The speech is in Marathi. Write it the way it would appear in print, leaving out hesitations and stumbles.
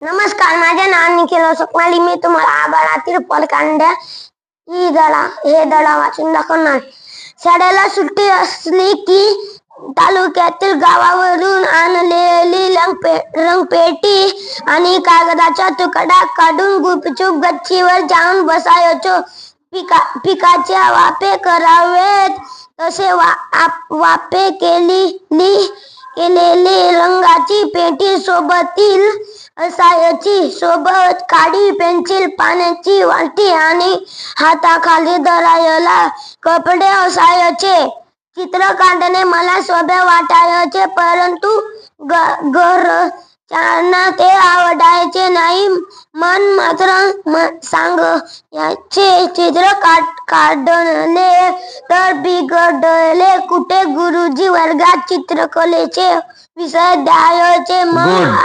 नमस्कार, माझे नाव निखिल सकमाली. मी तुम्हाला आभाळातील पलकांड्या हे धडा वाचून दाखवणार. शाळेला सुट्टी असली की तालुक्यातील गावावरून आणलेली रंगपेटी आणि कागदाचा तुकडा काढून गुपचूप गच्चीवर जाऊन बसायचो. पिकाचे वाफे करावेत तसे वाफे केलेली रंगाची पेटी सोबतील असायची. सोबत काडी, पेन्सिल, पाण्याची वाटी आणि हाताखाली धरायला कपडे असायचे. चित्र काढणे मला सोपे वाटायचे, परंतु घरच्यांना ते आवडायचे नाही. मन मात्र सांगायचे, चित्र काढले तर बिघडले कुठे. गुरुजी वर्गात चित्रकलेचे विषय द्यायचे. मग